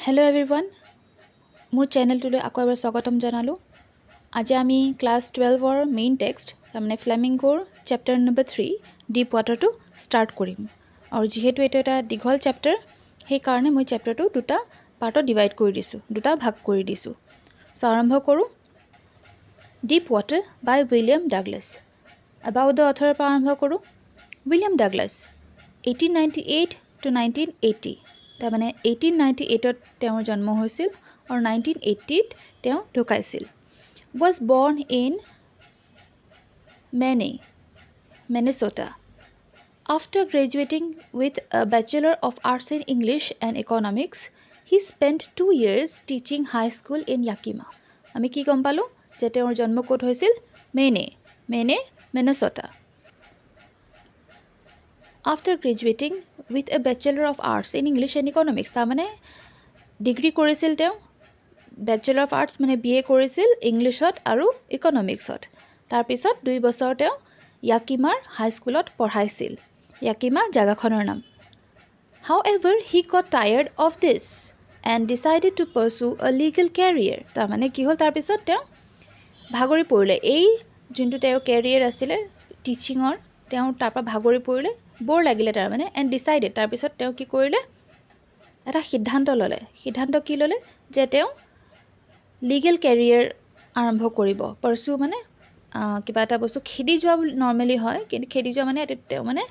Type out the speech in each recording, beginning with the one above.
Hello everyone, মোৰ চেনেলটোলৈ আকৌ এবাৰ স্বাগতম জনালোঁ। আজি আমি ক্লাছ 12ৰ মেইন টেক্সট তাৰমানে ফ্লেমিংগোৰ চেপ্টাৰ নম্বৰ 3 ডিপ ৱাটাৰটো ষ্টাৰ্ট কৰিম। আৰু যিহেতু এইটো এটা দীঘল চেপ্টাৰ, সেইকাৰণে মই চেপ্টাৰটো দুটা পাৰ্টত ডিভাইড কৰি দিছোঁ, দুটা ভাগ কৰি দিছোঁ। চ' আৰম্ভ কৰোঁ। Deep water by William Douglas. About the অথৰৰ পৰা আৰম্ভ কৰোঁ। উইলিয়াম ডাগলাছ 1898 to 1980, তাৰমানে 1898ত তেওঁৰ জন্ম হৈছিল আৰু 1980ত তেওঁ ঢুকাইছিল। Was born in Minnesota. After graduating with a Bachelor of Arts in English and Economics, he spent 2 years teaching high school in Yakima. আমি কি গম পালোঁ যে তেওঁৰ জন্ম ক'ত হৈছিল? Minnesota. After graduating with a Bachelor of Arts in English and Economics, তাৰমানে ডিগ্ৰী কৰিছিল তেওঁ, বেচেলৰ অফ আৰ্টছ মানে BA কৰিছিল ইংলিছত আৰু ইকনমিক্সত। তাৰপিছত 2 বছৰ তেওঁ য়াকিমাৰ হাইস্কুলত পঢ়াইছিল। য়াকিমা জাগাখনৰ নাম। However, he got tired of this and decided to pursue a legal career. তাৰমানে কি হ'ল, তাৰপিছত তেওঁ ভাগৰি পৰিলে। এই যোনটো তেওঁৰ কেৰিয়াৰ আছিলে টিচিঙৰ, তেওঁ তাৰপৰা ভাগৰি পৰিলে, বৰ লাগিলে তাৰমানে, এণ্ড ডিচাইডেড, তাৰপিছত তেওঁ কি কৰিলে, এটা সিদ্ধান্ত ল'লে। সিদ্ধান্ত কি ল'লে? যে তেওঁ লিগেল কেৰিয়াৰ আৰম্ভ কৰিব। পাৰ্চু মানে কিবা এটা বস্তু খেদি যোৱা বুলি নৰ্মেলি হয়, কিন্তু খেদি যোৱা মানে তেওঁ মানে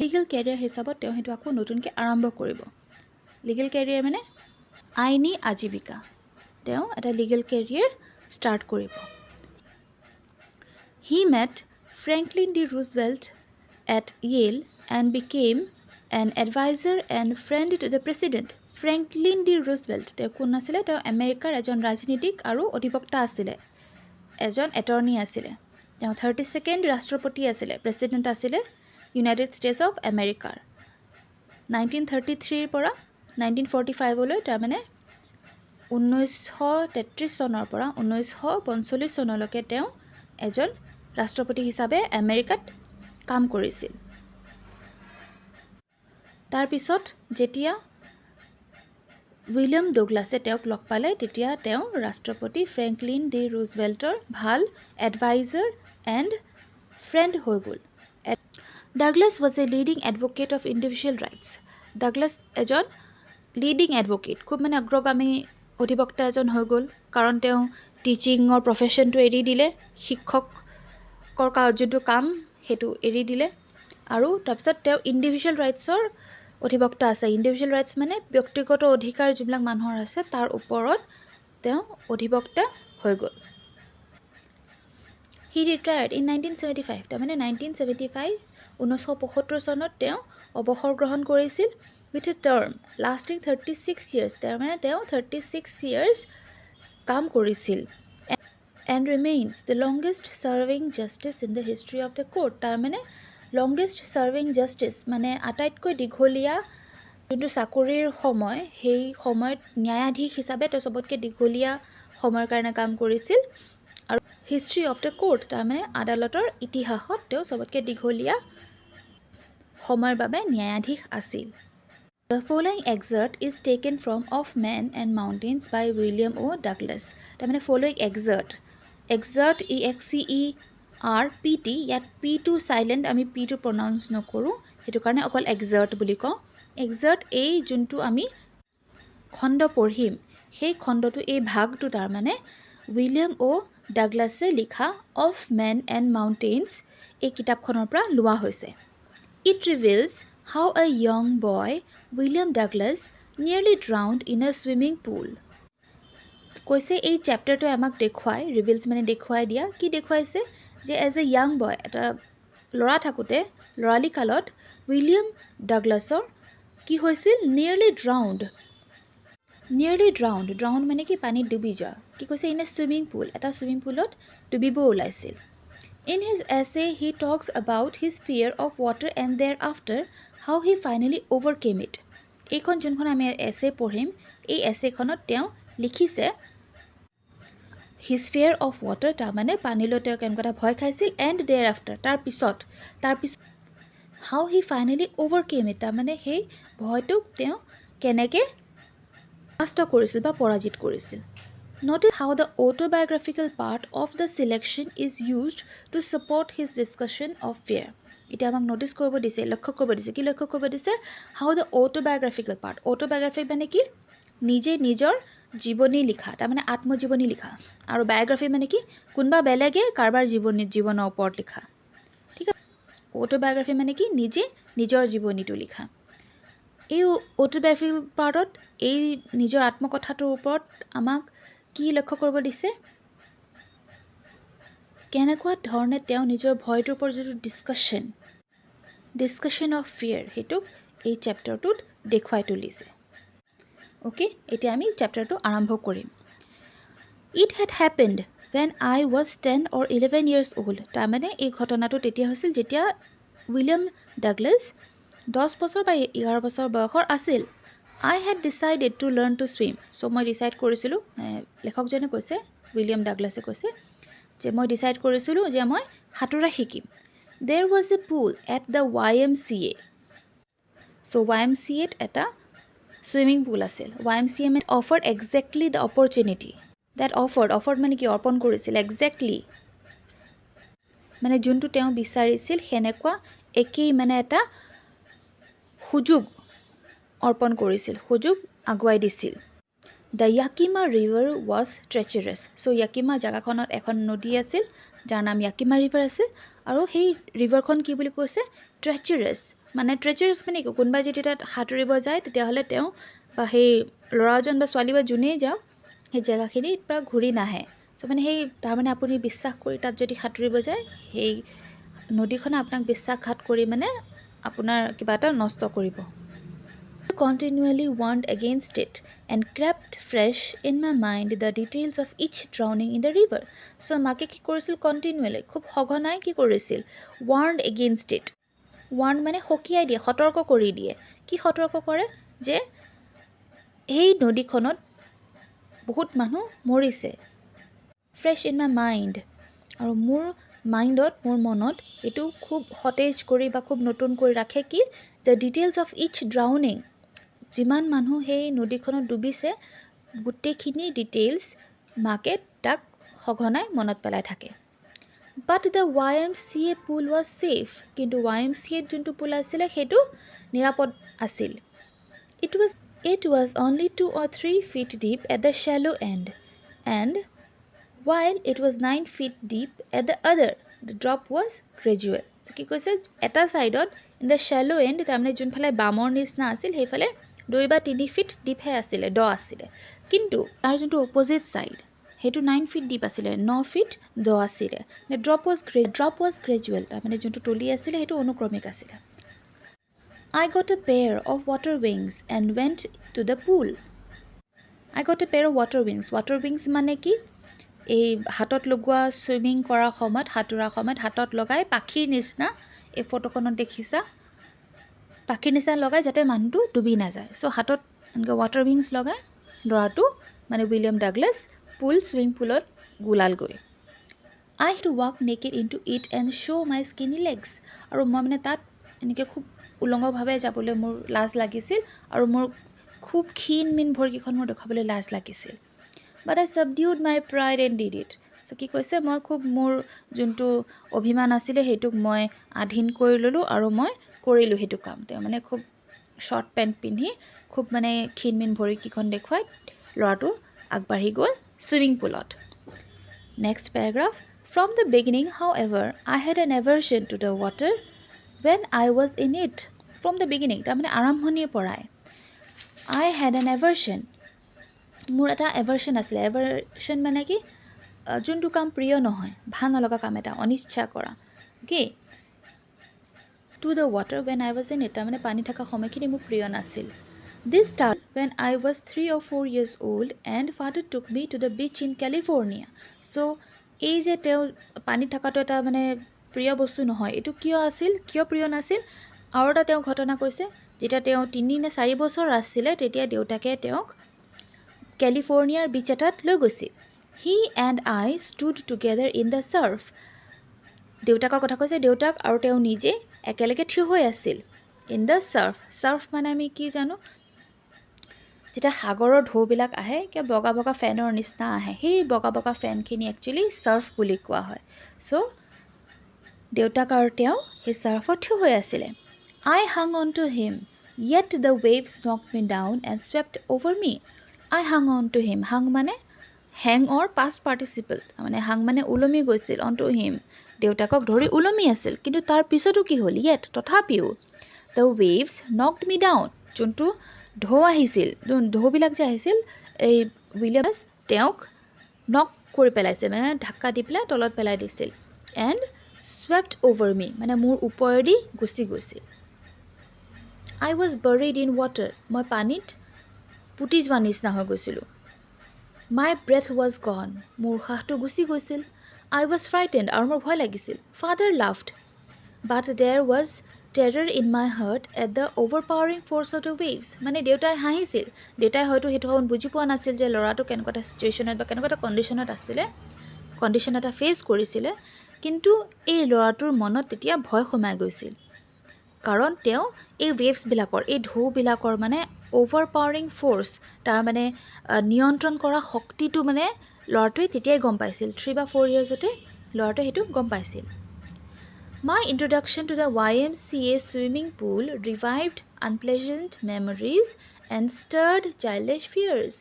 লিগেল কেৰিয়াৰ হিচাপত তেওঁ সেইটো আকৌ নতুনকৈ আৰম্ভ কৰিব। লিগেল কেৰিয়াৰ মানে আইনী আজীৱিকা। তেওঁ এটা লিগেল কেৰিয়াৰ ষ্টাৰ্ট কৰিব। He met Franklin D. Roosevelt at Yale and became an advisor and friend to the president. Franklin D. Roosevelt তেওঁ কোন আছিলে? তেওঁ আমেৰিকাৰ এজন ৰাজনীতিক আৰু অধিবক্তা আছিলে, এজন এটৰ্নী আছিলে। তেওঁ 32nd ৰাষ্ট্ৰপতি আছিলে, প্ৰেছিডেণ্ট আছিলে ইউনাইটেড ষ্টেটছ অফ আমেৰিকাৰ। 1933 পৰা 1945লৈ, তাৰমানে 1933 চনৰ পৰা 1945 চনলৈকে তেওঁ এজন ৰাষ্ট্ৰপতি হিচাপে আমেৰিকাত কাম কৰিছিল। তাৰপিছত যেতিয়া উইলিয়াম ডগলাছে তেওঁক লগ পালে, তেতিয়া তেওঁ ৰাষ্ট্ৰপতি ফ্ৰেংকলিন ডি ৰুজভেল্টৰ ভাল এডভাইজাৰ এণ্ড ফ্ৰেণ্ড হৈ গ'ল। Douglas was a leading advocate of individual rights. Douglas এজন লিডিং এডভকেট, খুব মানে অগ্ৰগামী অধিবক্তা এজন হৈ গ'ল, কাৰণ তেওঁ টিচিঙৰ প্ৰফেশ্যনটো এৰি দিলে, শিক্ষকৰ যোনটো কাম সেইটো এৰি দিলে, আৰু তাৰপিছত তেওঁ ইণ্ডিভিজুৱেল ৰাইটছৰ অধিবক্তা আছে। ইণ্ডিভিজুৱেল ৰাইটছ মানে ব্যক্তিগত অধিকাৰ যিবিলাক মানুহৰ আছে তাৰ ওপৰত তেওঁ অধিবক্তা হৈ গ'ল। He retired in 1975, তাৰমানে 1975 চনত তেওঁ অৱসৰ গ্ৰহণ কৰিছিল, with a term lasting 36 years, তাৰমানে তেওঁ 36 years কাম কৰিছিল, and remains the longest serving justice in the history of the court. তাৰমানে longest serving justice মানে আটাইতকৈ দীঘলীয়া যোনটো চাকৰিৰ সময়, সেই সময়ত ন্যায়াধীশ হিচাপে তেওঁ চবতকৈ দীঘলীয়া সময়ৰ কাৰণে কাম কৰিছিল। আৰু হিষ্ট্ৰী অফ দ্য কোৰ্ট, তাৰমানে আদালতৰ ইতিহাসত তেওঁ চবতকৈ দীঘলীয়া সময়ৰ বাবে ন্যায়াধীশ আছিল। The following excerpt is taken from Of Men and Mountains by William O. Douglas. তাৰমানে following excerpt EXCERPT, ইয়াত P2 চাইলেণ্ট, আমি P2 প্ৰনাউন্স নকৰোঁ, সেইটো কাৰণে অকল excerpt বুলি কওঁ। excerpt এই যোনটো আমি খণ্ড পঢ়িম, সেই খণ্ডটো, এই ভাগটো তাৰমানে উইলিয়াম অ' ডাগলাছে লিখা অফ মেন এণ্ড মাউণ্টেইনছ এই কিতাপখনৰ পৰা লোৱা হৈছে। It reveals how a young boy, William Douglas, nearly drowned in a swimming pool. কৈছে এই চেপ্টাৰটোৱে আমাক দেখুৱাই, ৰিভিলছ মানে দেখুৱাই দিয়া, কি দেখুৱাইছে যে এজ এ য়াং বয়, এটা ল'ৰা থাকোঁতে, ল'ৰালি কালত উইলিয়াম ডাগলাছৰ কি হৈছিল? নিয়েৰলি ড্ৰাউণ্ড মানে কি? পানীত ডুবি যোৱা। কি কৈছে? ইন এ চুইমিং পুল, এটা চুইমিং পুলত ডুবিব ওলাইছিল। In his essay, he talks about his fear of water and thereafter how he finally overcame it. এইখন যোনখন আমি এছে পঢ়িম, এই এছেখনত তেওঁ লিখিছে his fear of water, তাৰমানে পানীলৈ তেওঁ কেনেকুৱা এটা ভয় খাইছিল, and thereafter, তাৰপিছত how he finally overcame it, তাৰমানে সেই ভয়টোক তেওঁ কেনেকৈ পৰাস্ত কৰিছিল বা পৰাজিত কৰিছিল Notice how the autobiographical part of the selection is used to support his discussion of fear. এতিয়া আমাক notice কৰিব দিছে লক্ষ্য কৰিব দিছে কি লক্ষ্য কৰিব দিছে how the autobiographical part autobiography মানে কি নিজে নিজৰ জীৱনী লিখা তাৰ মানে আত্মজীৱনী লিখা আৰু biography মানে কি কোনবা বেলেগে কাৰবাৰ জীৱনৰ ওপৰত লিখা ঠিক আছে autobiography মানে কি নিজে নিজৰ জীৱনীটো লিখা এই autobiographical partত এই নিজৰ আত্মকথাটোৰ ওপৰত আমাক কি লক্ষ্য কৰিব দিছে কেনেকুৱা ধৰণে তেওঁ নিজৰ ভয়টোৰ ওপৰত যিটো ডিসকাশন অফ ফিয়াৰ হেতু এই চেপ্টাৰটোত দেখুৱাই তুলিছে ওকে এতিয়া আমি চেপ্টাৰটো আৰম্ভ কৰিম It had happened when I was 10 or 11 years old তাৰ মানে এই ঘটনাটো তেতিয়া হৈছিল যেতিয়া উইলিয়াম ডাগলাস 10 বছৰ বা 11 বছৰ বয়সৰ আছিল I had decided to learn to swim. So মই ডিসাইড কৰিছিলো লেখকজনে কৈছে উইলিয়াম ডাগলাসে কৈছে যে মই ডিসাইড কৰিছিলো যে মই সাঁতোৰা শিকিম There was a pool at the YMCA. So YMCA এটা swimming pool আছিল YMCA offered exactly the opportunity that offered মানে কি অৰ্পণ কৰিছিল exactly মানে যোনটো তেওঁ বিচাৰিছিল হেনেকুৱা একেই মানে এটা সুযোগ অৰ্পণ কৰিছিল সুযোগ আগুৱাই দিছিল The Yakima River was treacherous. So Yakima জাগাখনত এখন নদী আছিল যাৰ নাম Yakima River আছিল আৰু সেই ৰিভাৰখন কি বুলি কৈছে treacherous মানে treacherous মানে কি কোনবা যদি তাত সাঁতুৰিব যায় তেতিয়া হলে তেওঁ বা সেই লৰাজন বা ছোৱালী বা জুনেই যাওক সেই জাগাখিনিৰ পৰা ঘূৰি নাহে সো মানে সেই তাৰ মানে আপুনি বিশ্বাস কৰি তাত যদি সাঁতুৰিব যায় সেই নদীখনে আপোনাক বিশ্বাসঘাত কৰি মানে আপোনাৰ কিবা এটা নষ্ট কৰিব Continually warned against it and kept fresh in my mind the details of each drowning in the river. So মাকে কি কৰিছিল continually খুব সঘনাই কি কৰিছিল warned against it. warned মানে হকিয়াই দিয়ে সতৰ্ক কৰি দিয়ে কি সতৰ্ক কৰে যে এই নদীখনত বহুত মানুহ মৰিছে fresh in my mind আৰু মোৰ মাইণ্ডত মোৰ মনত এটো খুব সতেজ কৰি বা খুব নতুন কৰি ৰাখে কি the details of each drowning যিমান মানুহ সেই নদীখনত ডুবিছে গুটেখিনি ডিটেইলছ মাকে তাক সঘনাই মনত পেলাই থাকে But the YMCA pool was safe কিন্তু YMCA যোনটো পুল আছিল হেতু নিৰাপদ আছিল It was only 2 or 3 feet deep at the shallow end and while it was 9 feet deep at the other the drop was gradual so কি কৈছে এটা সাইডত in the shallow end তাৰমানে যোনফালে বামৰ নিচিনা আছিল সেইফালে 2 বা 3 ফিট ডিপ হে আছিলে ড আছিলে কিন্তু তাৰ যোনটো অপোজিট সাইড হেতু 9 ফিট ডিপ আছিলে 9 ফিট ড আছিলে the drop was gradual তাৰমানে যোনটো তলি আছিলে হেতু অনুক্ৰমিক আছিলে I got a pair of water wings and went to the pool I got a pair of water wings মানে কি এই হাতত লগোৱা সুইমিং কৰাৰ সময়ত হাতুৰা সময়ত হাতত লগাই পাখিৰ নিচিনা এই ফটোখনত দেখিছা পাখিৰ নিচিনা লগাই যাতে মানুহটো ডুবি না যায় সো হাতত ওয়াটাৰ উইংছ লগাই লৰাটো মানে উইলিয়াম ডাগলাস সুইমিং পুলত গুলাল গৈ I had to walk naked into it and show my skinny legs আৰু মই মানে তাত এনেকে খুব উলংগভাৱে যাবলৈ মোৰ লাজ লাগিছিল আৰু মোৰ খুব ক্ষীণ ভৰিখন মোৰ দেখাবলৈ লাজ লাগিছিল But I subdued my pride and did it. So কি কৈছে মই খুব মোৰ যোনটো অভিমান আছিল হেতুক মই আধীন কৰি ললো আৰু মই কৰিলো হেতু কাম তে মানে খুব শৰ্ট পেন্ট পিন্ধি খুব মানে ক্ষীণ ভৰি কিখন দেখুৱাই লৰাটো আগবাঢ়ি গল সুইমিং পুলত Next paragraph From the beginning however I had an aversion to the water when I was in it From the beginning তাৰমানে আৰম্ভণিৰ পৰাই I had an aversion মোৰ এটা এভাৰশন আছিল এভাৰশন মানে কি যোনটো কাম প্ৰিয় নহয় ভাল নলগা কাম এটা অনিচ্ছা কৰা okay to the water when I was in it মানে পানী থকা সময়খিনি মোৰ প্ৰিয় নাছিল This started when I was 3 or 4 years old and father took me to the beach in California so এই যে তেওঁ পানী থাকাটো এটা মানে প্ৰিয় বস্তু নহয় এটো কিয় আছিল কিয় প্ৰিয় নাছিল আৰু এটা তেওঁ ঘটনা কৈছে যেটা তেওঁ 3 নে 4 বছৰ আছিল তেতিয়া দেউতাকে তেওঁক Californiaৰ বিচ এটাত লৈ গৈছিল He and I stood together in the surf দেউতাকৰ কথা কৈছে দেউতাক আৰু তেওঁ নিজে একেলগে থিয় হৈ আছিল in the surf মানে আমি কি জানো যেতিয়া সাগৰৰ ঢৌবিলাক আহে কিয় বগা বগা ফেনৰ নিচিনা আহে সেই বগা বগা ফেনখিনি একচুৱেলি চাৰ্ফ বুলি কোৱা হয় চ' দেউতাক আৰু তেওঁ সেই চাৰ্ফত থিয় হৈ আছিলে I hung on to him yet the waves knocked me down and swept over me I hung on to him hung মানে hang or past participle মানে hang মানে উলমি গৈছিল onto him দেউতাকক ধৰি উলমি আছিল কিন্তু তাৰ পিছতো কি হ'ল yet তথাপিও the waves knocked me down যোনটো ঢৌ আহিছিল ঢৌবিলাক যে আহিছিল এই উইলিয়ামছ তেওঁক নক কৰি পেলাইছে মানে ধাক্কা দি পেলাই তলত পেলাই দিছিল and swept over me মানে মোৰ ওপৰেদি গুচি গৈছিল I was buried in water মই পানীত পুতি যোৱা নিচিনা হৈ গৈছিলোঁ My breath was gone মোৰ উশাহটো গুচি গৈছিল I was frightened আৰু মোৰ ভয় লাগিছিল Father laughed but there was terror in my heart at the overpowering force of the waves মানে দেউতাই হাঁহিছিল দেউতাই হয়তো সেইটো সময়ত বুজি পোৱা নাছিল যে ল'ৰাটো কেনেকুৱা এটা চিটুৱেশ্যনত বা কেনেকুৱা এটা কণ্ডিশ্যনত আছিলে কণ্ডিশ্যন এটা ফেচ কৰিছিলে কিন্তু এই ল'ৰাটোৰ মনত তেতিয়া ভয় সোমাই গৈছিল কাৰণ তেওঁ এই ৱেভছবিলাকৰ এই ঢৌবিলাকৰ মানে অভাৰপাৱাৰিং ফ'ৰ্চ তাৰ মানে নিয়ন্ত্ৰণ কৰা শক্তিটো মানে ল'ৰাটোৱে তেতিয়াই গম পাইছিল 3 বা 4 ইয়াৰ্ছতে ল'ৰাটোৱে সেইটো গম পাইছিল My introduction to the YMCA swimming pool revived unpleasant memories and stirred childish fears.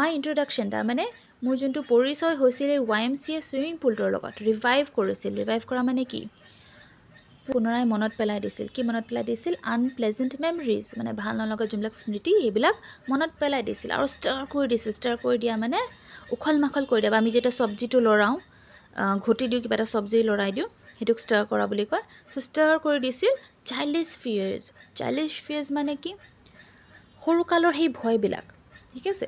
My introduction তাৰ মানে মোৰ যোনটো পৰিচয় হৈছিল YMCA swimming poolটোৰ লগত ৰিভাইভ কৰিছিল ৰিভাইভ কৰা মানে কি পুনৰাই মনত পেলাই দিছিল কি মনত পেলাই দিছিল আনপ্লেজেণ্ট মেমৰিজ মানে ভাল নলগা যোনবিলাক স্মৃতি সেইবিলাক মনত পেলাই দিছিল আৰু ষ্টাৰ কৰি দিয়া মানে উখল মাখল কৰি দিয়া আমি যেতিয়া চব্জিটো লৰাওঁ ঘটি দিওঁ কিবা এটা চব্জি লৰাই দিওঁ সেইটোক ষ্টাৰ কৰা বুলি কয় চ' ষ্টাৰ কৰি দিছিল চাইল্ডিছ ফিয়াৰ্ছ মানে কি সৰুকালৰ সেই ভয়বিলাক ঠিক আছে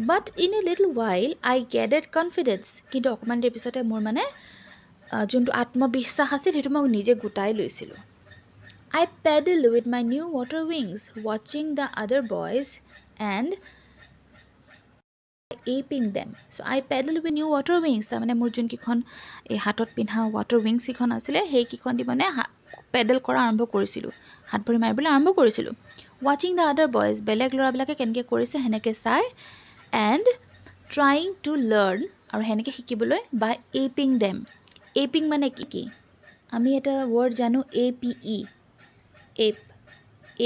but in a little while I gathered confidence কিন্তু অকণমান দেৰি পিছতে মোৰ মানে যোনটো আত্মবিশ্বাস আছিল সেইটো মই নিজে গোটাই লৈছিলোঁ I paddled with my new water wings watching the other boys and aping them so I paddled with new water wings তাৰমানে মোৰ যোনকেইখন এই হাতত পিন্ধা water wings কেইখন আছিলে সেইকেইখন দি মানে পেডেল কৰা আৰম্ভ কৰিছিলোঁ হাত ভৰি মাৰিবলৈ আৰম্ভ কৰিছিলোঁ watching the other boys বেলেগ ল'ৰাবিলাকে কেনেকৈ কৰিছে সেনেকৈ চাই and trying to learn আৰু সেনেকৈ শিকিবলৈ by aping them aping মানে কি আমি এটা ৱৰ্ড জানো APE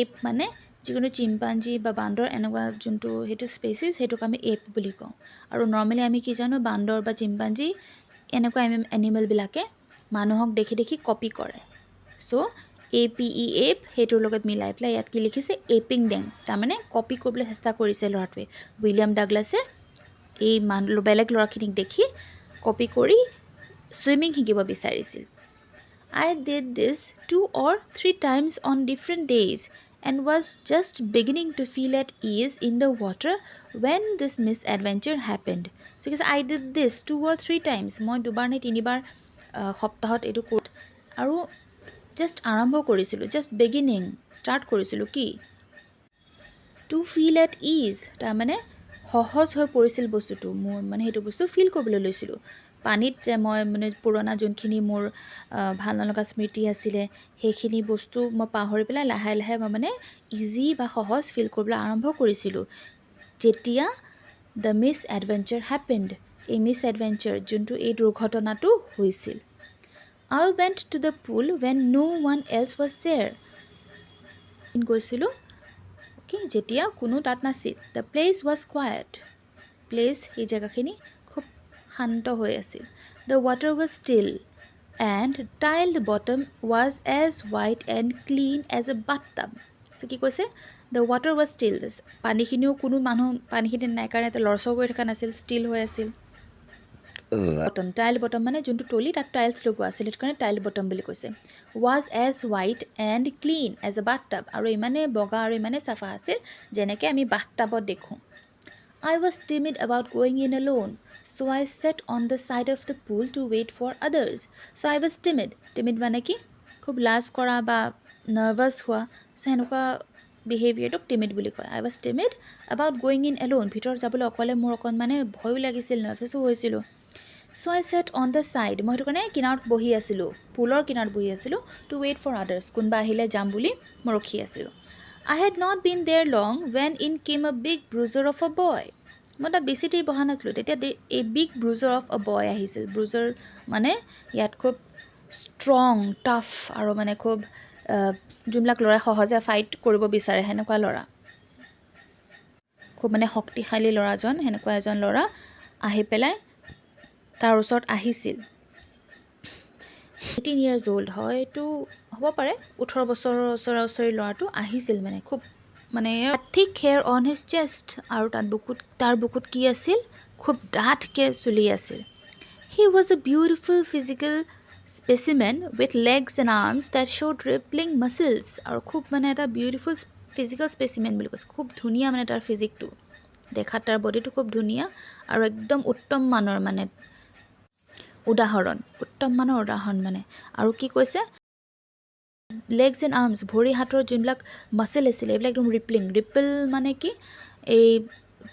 এপ মানে যিকোনো চিম্পাঞ্জি বা বান্দৰ এনেকুৱা যোনটো সেইটো স্পেচিছ সেইটোক আমি এপ বুলি কওঁ আৰু নৰ্মেলি আমি কি জানো বান্দৰ বা চিম্পাঞ্জি এনেকুৱা এনিমেলবিলাকে মানুহক দেখি দেখি কপি কৰে চ' APE এপ সেইটোৰ লগত মিলাই পেলাই ইয়াত কি লিখিছে এপিং দেম তাৰমানে কপি কৰিবলৈ চেষ্টা কৰিছে ল'ৰাটোৱে উইলিয়াম ডাগলাছে এই বেলেগ ল'ৰাখিনিক দেখি কপি কৰি ছুইমিং শিকিব বিচাৰিছিল I did this 2 or 3 times on different days and was just beginning to feel at ease in the water when this misadventure happened. So I did this 2 or 3 times. মই দুবাৰ নে তিনিবাৰ সপ্তাহত এইটো coat আৰু just আৰম্ভ কৰিছিলোঁ just beginning start কৰিছিলোঁ কি টু ফিল এট ইজ তাৰমানে সহজ হৈ পৰিছিল বস্তুটো মোৰ মানে সেইটো বস্তু ফিল কৰিবলৈ লৈছিলোঁ পানীত যে মই মানে পুৰণা যোনখিনি মোৰ ভাল নলগা স্মৃতি আছিলে সেইখিনি বস্তু মই পাহৰি পেলাই লাহে লাহে মই মানে ইজি বা সহজ ফিল কৰিবলৈ আৰম্ভ কৰিছিলোঁ যেতিয়া দ্য মিছ এডভেঞ্চাৰ হেপেণ্ড এই মিছ এডভেঞ্চাৰ যোনটো এই দুৰ্ঘটনাটো হৈছিল I went to the pool when no one else was there গৈছিলোঁ যেতিয়া কোনো তাত নাছিল the place was quiet place এই জেগাখিনি খুব শান্ত হৈ আছিল the water was still and tiled bottom was as white and clean as a bathtub চ' কি কৈছে দ্য ৱাটাৰ ৱাজ ষ্টিল পানীখিনিও কোনো মানুহ পানীখিনি নাই কাৰণে এটা লৰচৰ কৰি থকা নাছিল ষ্টিল হৈ আছিল বটম টাইল বটম মানে যোনটো তলি তাত টাইলছ লগোৱা আছিল সেইটো কাৰণে টাইল বটম বুলি কৈছে was as white and clean as a bathtub আৰু ইমানে বগা আৰু ইমানে চাফা আছিল যেনেকৈ আমি বাথটাবত দেখোঁ I was timid about going in alone so I sat on the side of the pool to wait for others so I was timid মানে কি খুব লাজ কৰা বা নাৰ্ভাছ হোৱা চ' সেনেকুৱা বিহেভিয়াৰটোক timid বুলি কয় I was timid about going in alone ভিতৰত যাবলৈ অকলে মোৰ অকণমানে ভয়ো লাগিছিল নাৰ্ভাছো হৈছিলোঁ so I sat on the side মই সেইটো কাৰণে কিনাৰত বহি আছিলোঁ পুলৰ কিনাৰত বহি আছিলোঁ to wait for others কোনোবা আহিলে যাম বুলি মই ৰখি আছিলোঁ I had not been there long when in came a big bruiser of a boy. মই তাত বেছি দেৰি বহা নাছিলোঁ তেতিয়া a big bruiser of a boy আহিছিল. bruiser মানে ইয়াত খুব ষ্ট্ৰং টাফ আৰু মানে খুব যোনবিলাক ল'ৰা সহজে ফাইট কৰিব বিচাৰে সেনেকুৱা ল'ৰা, খুব মানে শক্তিশালী ল'ৰাজন, সেনেকুৱা এজন ল'ৰা আহি পেলাই তাৰ ওচৰত আহিছিল. 18 years old হয়তো হ'ব পাৰে 18 বছৰৰ ওচৰা-ওচৰি ল'ৰাটো আহিছিল, মানে খুব মানে thick hair on his chest আৰু তাৰ বুকুত কি আছিল, খুব ডাঠকে চুলি আছিল. He was a beautiful physical specimen with legs and arms that showed rippling muscles. আৰু খুব মানে এটা বিউটিফুল ফিজিকেল স্পেচিমেন বুলি কৈছে, খুব ধুনীয়া মানে তাৰ ফিজিকটো দেখাত, তাৰ বডিটো খুব ধুনীয়া আৰু একদম উত্তম মানৰ মানে উদাহৰণ মানে. আৰু কি কৈছে, লেগছ এণ্ড আৰ্মছ ভৰি হাতৰ যোনবিলাক মাচেল আছিলে এইবিলাক একদম ৰিপল মানে কি, এই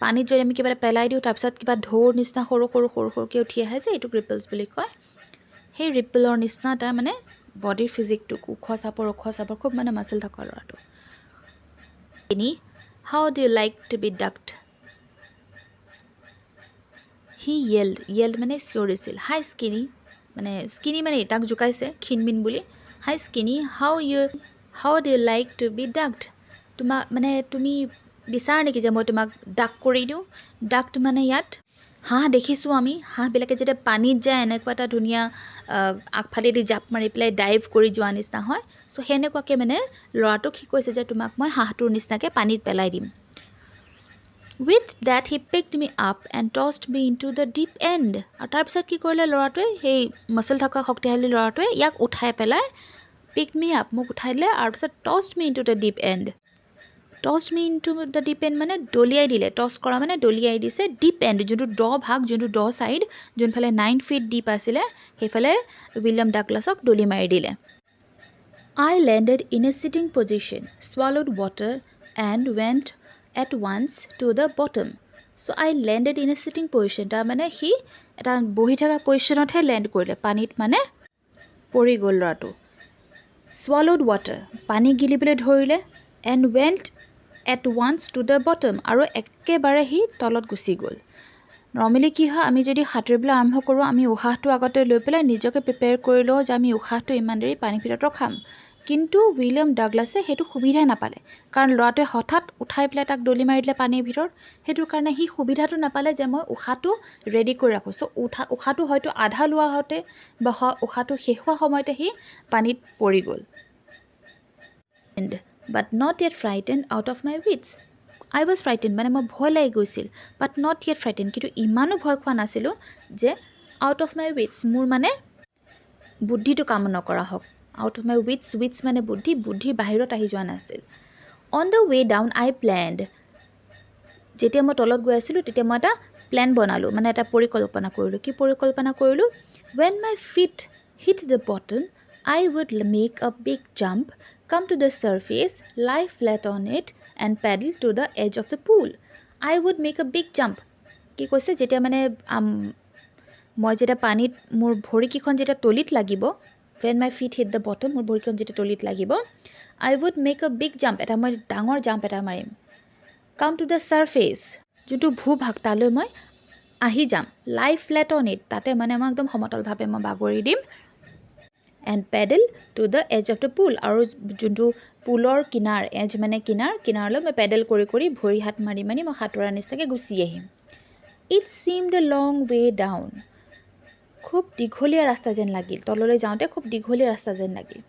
পানীত যদি আমি কিবা এটা পেলাই দিওঁ তাৰপিছত কিবা ঢৌৰ নিচিনা সৰুকৈ উঠি আহে যে এইটোক ৰিপলছ বুলি কয়. সেই ৰিপলৰ নিচিনা তাৰ মানে বডিৰ ফিজিকটো ওখ চাপৰ খুব মানে মাচেল থকা ল'ৰাটো. How do you like to be ducked? He yelled মানে চিঞৰিছিল. Hi skinny, মানে skinny মানে তাক জোকাইছে ক্ষীণমিন বুলি. Hi skinny, how do you like to be ducked? তোমাক মানে তুমি বিচাৰ নেকি যে মই তোমাক ডাক কৰি দিওঁ? ডাক্ট মানে ইয়াত হাঁহ দেখিছোঁ আমি, হাঁহবিলাকে যেতিয়া পানীত যায় এনেকুৱা এটা ধুনীয়া আগফালেদি জাপ মাৰি পেলাই ডাইভ কৰি যোৱা নিচিনা হয়. চ' সেনেকুৱাকৈ মানে ল'ৰাটোক সি কৈছে যে তোমাক মই হাঁহটোৰ নিচিনাকৈ পানীত পেলাই দিম. With that he picked me up and tossed me into the deep end. আৰু তাৰপিছত কি কৰিলে ল'ৰাটোৱে, সেই মাচেল থকা শক্তিশালী ল'ৰাটোৱে ইয়াক উঠাই পেলাই picked me up, মোক উঠাই দিলে আৰু তাৰপিছত tossed me into the deep end. Tossed me into the deep end মানে দলিয়াই দিলে, টছ কৰা মানে দলিয়াই দিছে. ডিপ এণ্ড যোনটো দ ভাগ, যোনটো দ ছাইড, যোনফালে 9 feet ডিপ আছিলে সেইফালে উইলিয়াম ডাগলাছক দলি মাৰি দিলে. I landed in a sitting position, swallowed water and went at once to the bottom. So I landed in a sitting position, তাৰ মানে সি এটা বহি থকা পজিশ্যনতহে লেণ্ড কৰিলে, পানীত মানে পৰি গ'ল ল'ৰাটো. Swallowed water, পানী গিলিবলৈ ধৰিলে. And went at once to the bottom, আৰু একেবাৰে সি তলত গুচি গ'ল. নৰ্মেলি কি হয়, আমি যদি সাঁতুৰিবলৈ আৰম্ভ কৰোঁ আমি উশাহটো আগতে লৈ পেলাই নিজকে প্ৰিপেয়াৰ কৰি লওঁ যে আমি উশাহটো ইমান দেৰি পানীৰ ভিতৰত ৰখাম. কিন্তু উইলিয়াম ডাগলাছে সেইটো সুবিধাই নাপালে, কাৰণ ল'ৰাটোৱে হঠাৎ উঠাই পেলাই তাক দলি মাৰি দিলে পানীৰ ভিতৰত. সেইটো কাৰণে সি সুবিধাটো নাপালে যে মই উশাহটো ৰেডি কৰি ৰাখোঁ. চ' উশাহটো হয়তো আধা লোৱা হওঁতে বা উশাহটো শেষ হোৱা সময়তে সি পানীত পৰি গ'ল. But not yet frightened out of my wits. I was frightened, মানে মই ভয় লাগি গৈছিল. But not yet frightened, কিন্তু ইমানো ভয় খোৱা নাছিলোঁ যে out of my wits, মোৰ মানে বুদ্ধিটো কাম নকৰা হওক. Out of my wits মানে বুদ্ধিৰ বাহিৰত আহি যোৱা নাছিল. On the way down I planned. যেতিয়া মই তলত গৈ আছিলোঁ তেতিয়া মই এটা প্লেন বনালোঁ, মানে এটা পৰিকল্পনা কৰিলোঁ. কি পৰিকল্পনা কৰিলোঁ? When my feet hit the bottom, I would make a big jump, come to the surface, lie flat on it and paddle to the edge of the pool. I would make a big jump. কি কৈছে, যেতিয়া মানে মই যেতিয়া পানীত মোৰ ভৰিকেইখন যেতিয়া তলিত লাগিব, when my feet hit the bottom, মোৰ ভৰিকেইখন যেতিয়া তলিত লাগিব, I would make a big jump, এটা মই ডাঙৰ জাম্প এটা মাৰিম. Come to the surface, যোনটো ভূভাগ তালৈ মই আহি যাম. Lie flat on it, তাতে মানে মই একদম সমতলভাৱে মই বাগৰি দিম. And paddle to the edge of the pool, আৰু যোনটো পুলৰ কিনাৰ, এজ মানে কিনাৰলৈ মই পেডেল কৰি ভৰি হাত মাৰি মই সাঁতোৰাৰ নিচিনাকৈ গুচি আহিম. It seemed a long way down. খুব দীঘলীয়া ৰাস্তা যেন লাগিল, তললৈ যাওঁতে খুব দীঘলীয়া ৰাস্তা যেন লাগিল.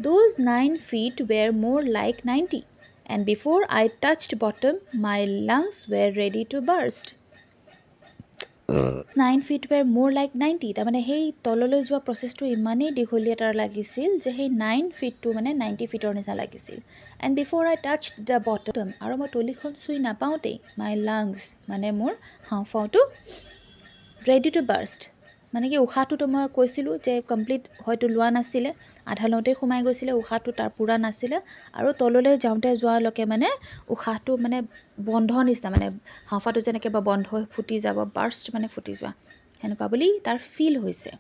Those 9 feet were more like 90, and before I touched bottom, my lungs were ready to burst. 9 feet were more like 90, তাৰমানে সেই তললৈ যোৱা প্ৰচেছটো ইমানেই দীঘলীয়া তাৰ লাগিছিল যে সেই 9 feetটো মানে 90 feetৰ নিচিনা লাগিছিল. And before I touched the bottom, আৰু মই তলিখন চুই নাপাওঁতেই my lungs মানে মোৰ হাওঁফাওঁটো ready to burst, মানে কি উশাহটোতো মই কৈছিলোঁ যে কমপ্লিট হয়তো লোৱা নাছিলে, আধা লওঁতেই সোমাই গৈছিলে, উশাহটো তাৰ পূৰা নাছিলে, আৰু তললৈ যাওঁতে যোৱালৈকে মানে উশাহটো মানে বন্ধ নিচিনা, মানে হাওঁফাওঁটো যেনেকৈ বা বন্ধ হৈ ফুটি যাব, বাৰ্ষ্ট মানে ফুটি যোৱা, সেনেকুৱা বুলি তাৰ ফিল হৈছে.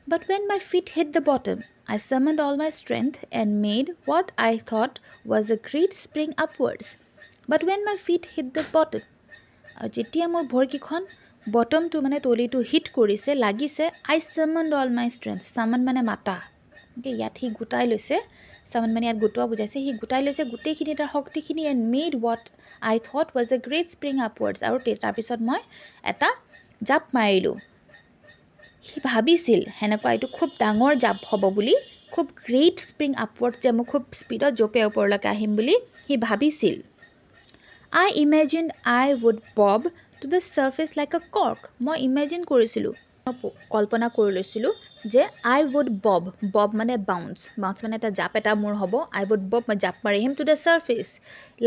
But when my feet hit the bottom, I summoned all my strength and made what I thought was a great spring upwards. But when my feet hit the bottom, যেতিয়া মোৰ ভৰিকেইখন বটমটো মানে তলিটো হিট কৰিছে লাগিছে I summoned all my strength. Summon মানে মাতা, ইয়াত সি গোটাই লৈছে, summon মানে ইয়াত গোটোৱা বুজাইছে, সি গোটাই লৈছে গোটেইখিনি তাৰ শক্তিখিনি and made what I thought was a great spring upwards. আৰু তাৰপিছত মই এটা জাপ মাৰিলোঁ. সি ভাবিছিল হেনেকুৱা এইটো খুব ডাঙৰ জাপ হ'ব বুলি, খুব গ্ৰেট স্প্ৰিং আপৱাৰ্ড, যে মই খুব স্পীডত জঁপিয়াই ওপৰলৈকে আহিম বুলি সি ভাবিছিল. I imagined I would bob to the surface like a cork. মই ইমেজিন কৰিছিলোঁ, কল্পনা কৰি লৈছিলোঁ যে I would bob. Bob মানে bounce. Bounce মানে এটা জাপ এটা মোৰ হ'ব. I would bob, মই জাপ মাৰি আহিম to the surface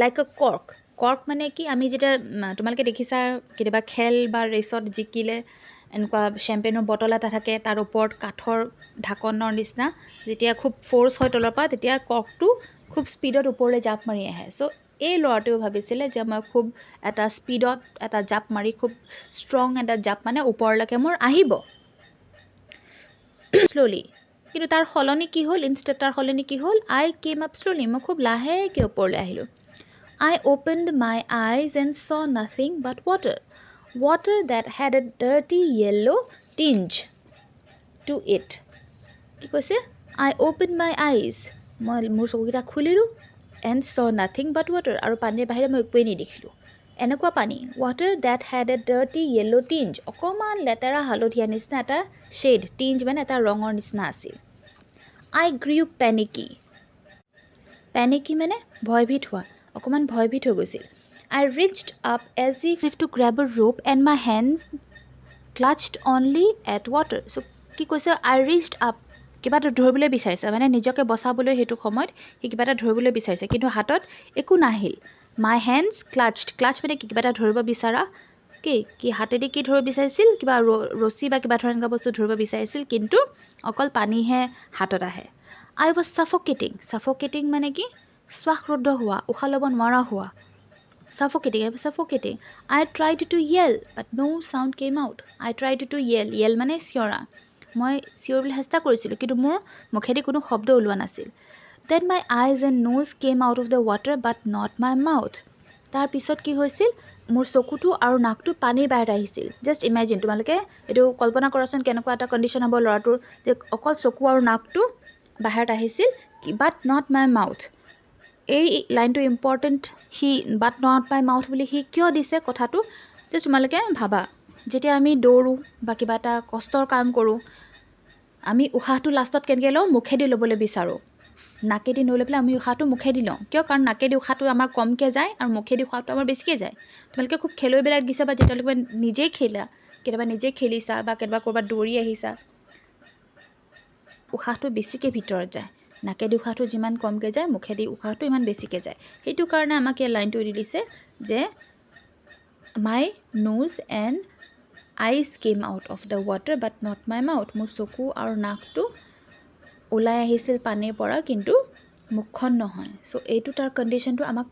like a cork. Cork মানে কি, আমি যেতিয়া তোমালোকে দেখিছা কেতিয়াবা খেল বা ৰেচত জিকিলে এনেকুৱা চেম্পেইনৰ বটল এটা থাকে, তাৰ ওপৰত কাঠৰ ঢাকনৰ নিচিনা, যেতিয়া খুব ফ'ৰ্চ হয় তলৰ পৰা তেতিয়া কৰ্কটো খুব স্পীডত ওপৰলৈ জাপ মাৰি আহে. চ' এই ল'ৰাটোৱে ভাবিছিলে যে মই খুব এটা স্পীডত এটা জাপ মাৰি, খুব ষ্ট্ৰং এটা জাপ মানে ওপৰলৈকে মোৰ আহিব শ্ল'লি. কিন্তু তাৰ সলনি কি হ'ল, ইনষ্টেড তাৰ সলনি কি হ'ল, I came up slowly. মই খুব লাহেকৈ ওপৰলৈ আহিলোঁ. I opened my eyes and saw nothing but water. Water that had a dirty yellow tinge to it. কি কৈছে? I opened my eyes. মই মোৰ চকুকেইটা খুলিলোঁ and saw nothing but water. আৰু পানীৰ বাহিৰে মই একোৱেই নেদেখিলোঁ. এনেকুৱা পানী, water that had a dirty yellow tinge. অকণমান লেতেৰা হালধীয়া নিচিনা এটা শ্বেড, tinge মানে এটা ৰঙৰ নিচিনা আছিল. I grew panicky. Panicky মানে ভয়ভীত হোৱা, অকণমান ভয়ভীত হৈ গৈছিল. I reached up as if to grab a rope and my hands clutched only at water. So কি কৈছে, I reached up, কিবা এটা ধৰিবলৈ বিচাৰিছে, মানে নিজকে বচাবলৈ সেইটো সময়ত সি কিবা এটা ধৰিবলৈ বিচাৰিছে, কিন্তু হাতত একো নাহিল. My hands clutched. Clutch মানে কিবা এটা ধৰিব বিচৰা, কি হাতেদি কি ধৰিব বিচাৰিছিল, কিবা ৰছী বা কিবা ধৰণৰ বস্তু ধৰিব বিচাৰিছিল, কিন্তু অকল পানীহে হাতত আহে. I was suffocating. Suffocating মানে কি, শ্বাসৰুদ্ধ হোৱা, উশাহ ল'ব নোৱাৰা হোৱা. Suffocating. I was suffocating. I tried to yell, but no sound came out. I tried to yell. Yell মানে চিঞৰা. মই চিঞৰিবলৈ চেষ্টা কৰিছিলোঁ, কিন্তু মোৰ মুখেদি কোনো শব্দ ওলোৱা নাছিল. Then my eyes and nose came out of the water, but not my mouth. তাৰ পিছত কি হৈছিল, মোৰ চকুটো আৰু নাকটো পানীৰ বাহিৰত আহিছিল. জাষ্ট ইমেজিন, তোমালোকে এইটো কল্পনা কৰাচোন কেনেকুৱা এটা কণ্ডিশ্যন হ'ব ল'ৰাটোৰ, যে অকল চকু আৰু নাকটো বাহিৰত আহিছিল, বাট নট মাই মাউথ. এই লাইনটো ইম্পৰ্টেণ্ট. সি বাট নট মাই মাউথ বুলি সি কিয় দিছে কথাটো, জাষ্ট তোমালোকে ভাবা, যেতিয়া আমি দৌৰোঁ বা কিবা এটা কষ্টৰ কাম কৰোঁ, আমি উশাহটো লাষ্টত কেনেকৈ লওঁ, মুখেদি ল'বলৈ বিচাৰোঁ. নাকেদি নলৈ পেলাই আমি উশাহটো মুখেদি লওঁ, কিয়, কাৰণ নাকেদি উশাহটো আমাৰ কমকৈ যায় আৰু মুখেদি উশাহটো আমাৰ বেছিকৈ যায়. তোমালোকে খুব খেলুৱৈবিলাক দিছা বা যেতিয়ালৈকে নিজেই খেলা, কেতিয়াবা নিজেই খেলিছা বা কেতিয়াবা ক'ৰবাত দৌৰি আহিছা, উশাহটো বেছিকৈ ভিতৰত যায়, নাকেদি উশাহটো যিমান কমকৈ যায় মুখেদি উশাহটো ইমান বেছিকৈ যায়. সেইটো কাৰণে আমাক এই লাইনটো দি দিছে যে my nose and eyes came out of the water but not my mouth. মোৰ চকু আৰু নাকটো ওলাই আহিছিল পানীৰ পৰা, কিন্তু মুখখন নহয়. চ' এইটো তাৰ কণ্ডিশ্যনটো আমাক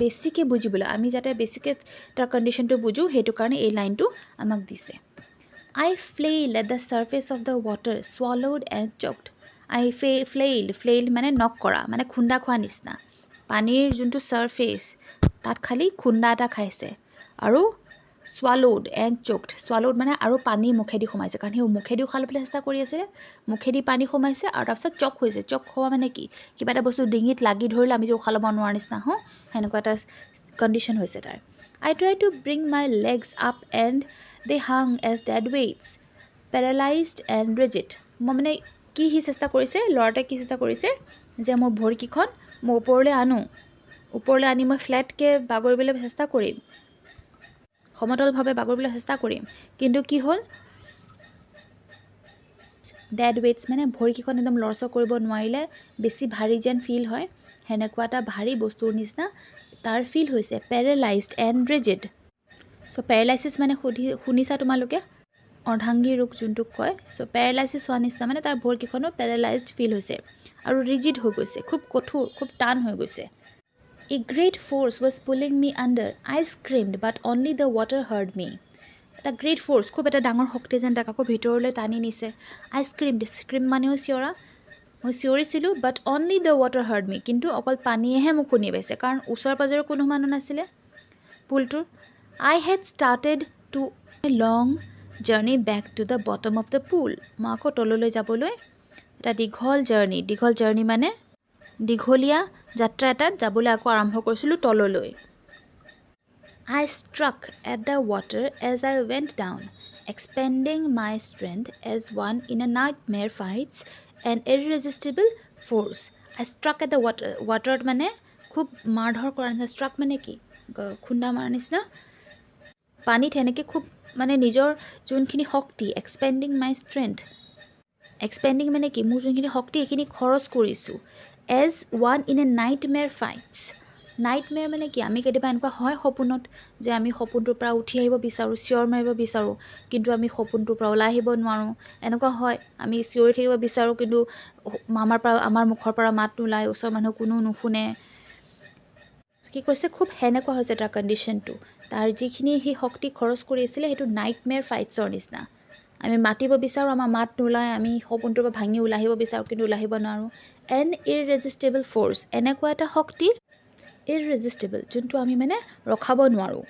বেছিকৈ বুজিবলৈ, আমি যাতে বেছিকৈ তাৰ কণ্ডিশ্যনটো বুজোঁ, সেইটো কাৰণে এই লাইনটো আমাক দিছে. I flailed at the surface of the water, swallowed and choked. I flailed মানে নক কৰা, মানে খুন্দা খোৱা নিচিনা. পানীৰ যোনটো ছাৰফেচ তাত খালি খুন্দা এটা খাইছে. আৰু swallowed and choked. Swallowed মানে আৰু পানী মুখেদি সোমাইছে, কাৰণ সি মুখেদি উশাহ ল'বলৈ চেষ্টা কৰি আছে, মুখেদি পানী সোমাইছে, আৰু তাৰপিছত চক হৈছে. চক হোৱা মানে কি, কিবা এটা বস্তু ডিঙিত লাগি ধৰিলে আমি যে উশাহ ল'ব নোৱাৰা নিচিনা হওঁ, সেনেকুৱা এটা কণ্ডিশ্যন হৈছে তাৰ. I tried to bring my legs up and they hung as dead weights, paralyzed and rigid. মই মানে কি সি চেষ্টা কৰিছে, ল'ৰাটোৱে কি চেষ্টা কৰিছে, যে মোৰ ভৰিকেইখন মই ওপৰলৈ আনি মই ফ্লেটকৈ বাগৰিবলৈ চেষ্টা কৰিম, সমতলভাৱে বাগৰিবলৈ চেষ্টা কৰিম, কিন্তু কি হ'ল, ডেড ৱেইটছ মানে ভৰিকেইখন একদম লৰচৰ কৰিব নোৱাৰিলে, বেছি ভাৰী যেন ফিল হয়, সেনেকুৱা এটা ভাৰী বস্তুৰ নিচিনা তাৰ ফিল হৈছে. Paralysed and ৰিজিড. চ' পেৰেলাইচিছ মানে শুনিছা তোমালোকে, অৰ্ধাংগী ৰোগ যোনটোক কয়. চ' পেৰেলাইচিছ হোৱা নিচিনা মানে তাৰ ভৰিকেইখনো পেৰেলাইজড ফিল হৈছে আৰু ৰিজিড হৈ গৈছে, খুব কঠোৰ, খুব টান হৈ গৈছে. A great force was pulling me under. I screamed, but only the water heard me. এটা গ্ৰেট ফ'ৰ্চ, খুব এটা ডাঙৰ শক্তি যেন তাক আকৌ ভিতৰলৈ টানি নিছে। আই স্ক্ৰীম মানেও চিঞৰা। মই চিঞৰিছিলোঁ, বাট অনলি দ্য ৱাটাৰ হাৰ্ড মি, কিন্তু অকল পানীয়েহে মোক শুনি পাইছে, কাৰণ ওচৰ পাজৰে কোনো মানুহ নাছিলে পুলটোৰ। I had started to long journey back to the bottom of the pool. মই আকৌ তললৈ যাবলৈ এটা দীঘল জাৰ্ণি মানে দীঘলীয়া যাত্ৰা এটাত যাবলৈ আকৌ আৰম্ভ কৰিছিলোঁ তললৈ। I struck at the water as I went down, expending my strength as one in a nightmare fights an irresistible force. I struck at the water. Water মানে খুব মাৰধৰ কৰা নিচিনা। Struck মানে কি? খুন্দা মাৰা নিচিনা। পানীত সেনেকৈ খুব মানে নিজৰ যোনখিনি শক্তি, expending my strength. Expending মানে কি? মোৰ যোনখিনি শক্তি সেইখিনি খৰচ কৰিছোঁ। As one in a nightmare fights. Nightmare মানে কি? আমি কেতিয়াবা এনেকুৱা হয় সপোনত যে আমি সপোনটোৰ পৰা উঠি আহিব বিচাৰোঁ, চিঞৰ মাৰিব বিচাৰোঁ, কিন্তু আমি সপোনটোৰ পৰা ওলাই আহিব নোৱাৰোঁ। এনেকুৱা হয় আমি চিঞৰি থাকিব বিচাৰোঁ, কিন্তু আমাৰ মুখৰ পৰা মাত নোলায়, ওচৰৰ মানুহ কোনো নুশুনে। কি কৈছে? খুব সেনেকুৱা হৈছে তাৰ কণ্ডিশ্যনটো। তাৰ যিখিনি সি শক্তি খৰচ কৰি আছিলে সেইটো নাইটমেয়াৰ ফাইটছৰ নিচিনা। আমি মাতিব বিচাৰোঁ, আমাৰ মাত নোলায়, আমি সপোনটোৰ পৰা ভাঙি ওলাই আহিব বিচাৰোঁ, কিন্তু ওলাই আহিব নোৱাৰোঁ। এন ইৰৰেজিষ্টেবল ফ'ৰ্চ, এনেকুৱা এটা শক্তি irresistible, যোনটো আমি মানে ৰখাব নোৱাৰোঁ।